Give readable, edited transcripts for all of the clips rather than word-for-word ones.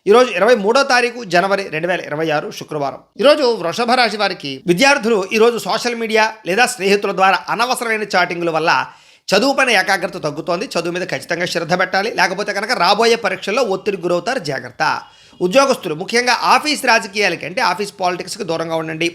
ఈరోజు 23వ తారీఖు జనవరి 2026 శుక్రవారం. ఈరోజు వృషభ రాశి వారికి విద్యార్థులు ఈరోజు సోషల్ మీడియా లేదా స్నేహితుల ద్వారా అనవసరమైన చాటింగ్ల వల్ల చదువు పైన ఏకాగ్రత తగ్గుతోంది. చదువు మీద ఖచ్చితంగా శ్రద్ధ పెట్టాలి, లేకపోతే కనుక రాబోయే పరీక్షల్లో ఒత్తిడికి గురవుతారు. జాగ్రత్త. ఉద్యోగస్తులు ముఖ్యంగా ఆఫీస్ రాజకీయాలకి అంటే ఆఫీస్ పాలిటిక్స్కి దూరంగా ఉండండి.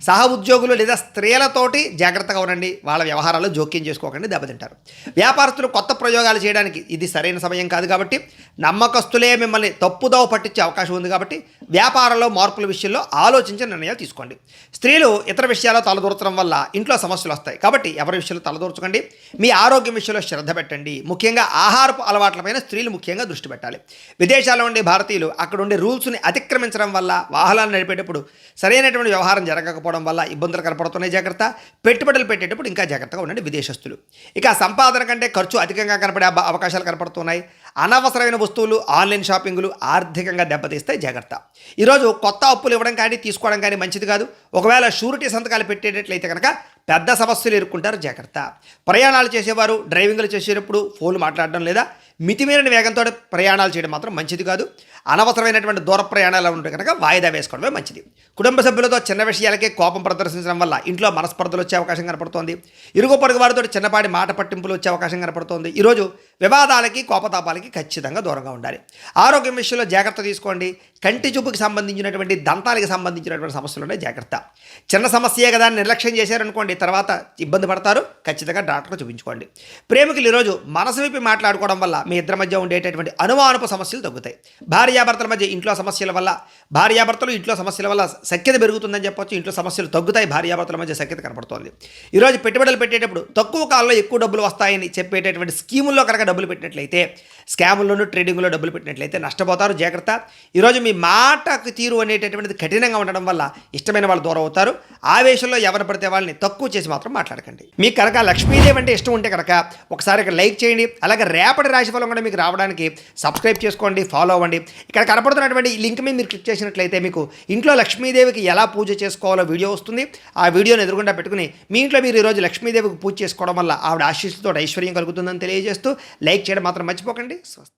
సహ ఉద్యోగులు లేదా స్త్రీలతోటి జాగ్రత్తగా ఉండండి. వాళ్ళ వ్యవహారాల్లో జోక్యం చేసుకోకండి, దెబ్బతింటారు. వ్యాపారస్తులు కొత్త ప్రయోగాలు చేయడానికి ఇది సరైన సమయం కాదు కాబట్టి నమ్మకస్తులే మిమ్మల్ని తప్పుదోవ పట్టించే అవకాశం ఉంది కాబట్టి వ్యాపారంలో మార్పుల విషయంలో ఆలోచించిన నిర్ణయాలు తీసుకోండి. స్త్రీలు ఇతర విషయాల్లో తలదూర్చడం వల్ల ఇంట్లో సమస్యలు వస్తాయి కాబట్టి ఎవరి విషయంలో తలదూర్చకండి. మీ ఆరోగ్యం విషయంలో శ్రద్ధ పెట్టండి. ముఖ్యంగా ఆహారపు అలవాట్లపైన స్త్రీలు ముఖ్యంగా దృష్టి పెట్టాలి. విదేశాల్లో ఉండే భారతీయులు అక్కడ ఉండే రూల్స్ని అతిక్రమించడం వల్ల వాహనాలు నడిపేటప్పుడు సరైనటువంటి వ్యవహారం జరగకపోవడం వల్ల ఇబ్బందులు కనపడుతున్నాయి. జాగ్రత్త. పెట్టుబడులు పెట్టేటప్పుడు ఇంకా జాగ్రత్తగా ఉండండి విదేశస్తులు. ఇక సంపాదన కంటే ఖర్చు అధికంగా కనపడే అవకాశాలు కనపడుతున్నాయి. అనవసరమైన వస్తువులు, ఆన్లైన్ షాపింగ్లు ఆర్థికంగా దెబ్బతీస్తాయి. జాగ్రత్త. ఈరోజు కొత్త అప్పులు ఇవ్వడం కానీ తీసుకోవడం కానీ మంచిది కాదు. ఒకవేళ షూరిటీ సంతకాలు పెట్టేటట్లయితే కనుక పెద్ద సమస్యలు ఎదుర్కొంటారు. జాగ్రత్త. ప్రయాణాలు చేసేవారు డ్రైవింగ్లు చేసేటప్పుడు ఫోన్లు మాట్లాడడం లేదా మితిమీరిన వేగంతో ప్రయాణాలు చేయడం మాత్రం మంచిది కాదు. అనవసరమైనటువంటి దూర ప్రయాణాలు ఉంటే కనుక వాయిదా వేసుకోవడమే మంచిది. కుటుంబ సభ్యులతో చిన్న విషయాలకే కోపం ప్రదర్శించడం వల్ల ఇంట్లో మనస్పర్ధలు వచ్చే అవకాశం కనపడుతోంది. ఇరుగు పొరుగు వారితో చిన్నపాటి మాట పట్టింపులు వచ్చే అవకాశం కనపడుతోంది. ఈరోజు వివాదాలకి కోపతాపాలకి ఖచ్చితంగా దూరంగా ఉండాలి. ఆరోగ్యం విషయంలో జాగ్రత్త తీసుకోండి. కంటి చూపుకి సంబంధించినటువంటి దంతాలకు సంబంధించినటువంటి సమస్యలు ఉన్నాయి. జాగ్రత్త. చిన్న సమస్యే కదా నిర్లక్ష్యం చేశారనుకోండి, తర్వాత ఇబ్బంది పడతారు. ఖచ్చితంగా డాక్టర్కు చూపించుకోండి. ప్రేమికులు ఈరోజు మనసు విప్పి మాట్లాడుకోవడం వల్ల మీ ఇద్దరి మధ్య ఉండేటటువంటి అనుమానపు సమస్యలు తగ్గుతాయి. భార్యాభర్తల మధ్య ఇంట్లో సమస్యల వల్ల భార్యాభర్తలు ఇంట్లో సమస్యల వల్ల సఖ్యత పెరుగుతుందని చెప్పొచ్చు. ఇంట్లో సమస్యలు తగ్గుతాయి. భార్యాభర్తల మధ్య సఖ్యత కనపడుతోంది. ఈరోజు పెట్టుబడులు పెట్టేటప్పుడు తక్కువ కాలంలో ఎక్కువ డబ్బులు వస్తాయని చెప్పేటటువంటి స్కీముల్లో కనుక డబ్బులు పెట్టినట్లయితే, స్కాముల్లోనూ ట్రేడింగ్లో డబ్బులు పెట్టినట్లయితే నష్టపోతారు. జాగ్రత్త. ఈరోజు మీ మాటకు తీరు అనేటటువంటిది కఠినంగా ఉండడం వల్ల ఇష్టమైన వాళ్ళు దూరం అవుతారు. ఆవేశంలో ఎవరు పడితే వాళ్ళని తక్కువ చేసి మాత్రం మాట్లాడకండి. మీకు కనుక లక్ష్మీదేవి అంటే ఇష్టం ఉంటే కనుక ఒకసారి ఇక్కడ లైక్ చేయండి. అలాగే రేపటి రాశిఫలం కూడా మీకు రావడానికి సబ్స్క్రైబ్ చేసుకోండి, ఫాలో అవ్వండి. ఇక్కడ కనపడుతున్నటువంటి ఈ లింక్ మీద మీరు క్లిక్ చేసినట్లయితే మీకు ఇంట్లో లక్ష్మీదేవికి ఎలా పూజ చేసుకోవాలో వీడియో వస్తుంది. ఆ వీడియోని ఎదురుగుండా పెట్టుకుని మీ ఇంట్లో మీరు ఈరోజు లక్ష్మీదేవికి పూజ చేసుకోవడం వల్ల ఆవిడ ఆశీస్సుతో ఐశ్వర్యం కలుగుతుందని తెలియజేస్తూ లైక్ చేయడం మాత్రం మర్చిపోకండి. స్వస్తి.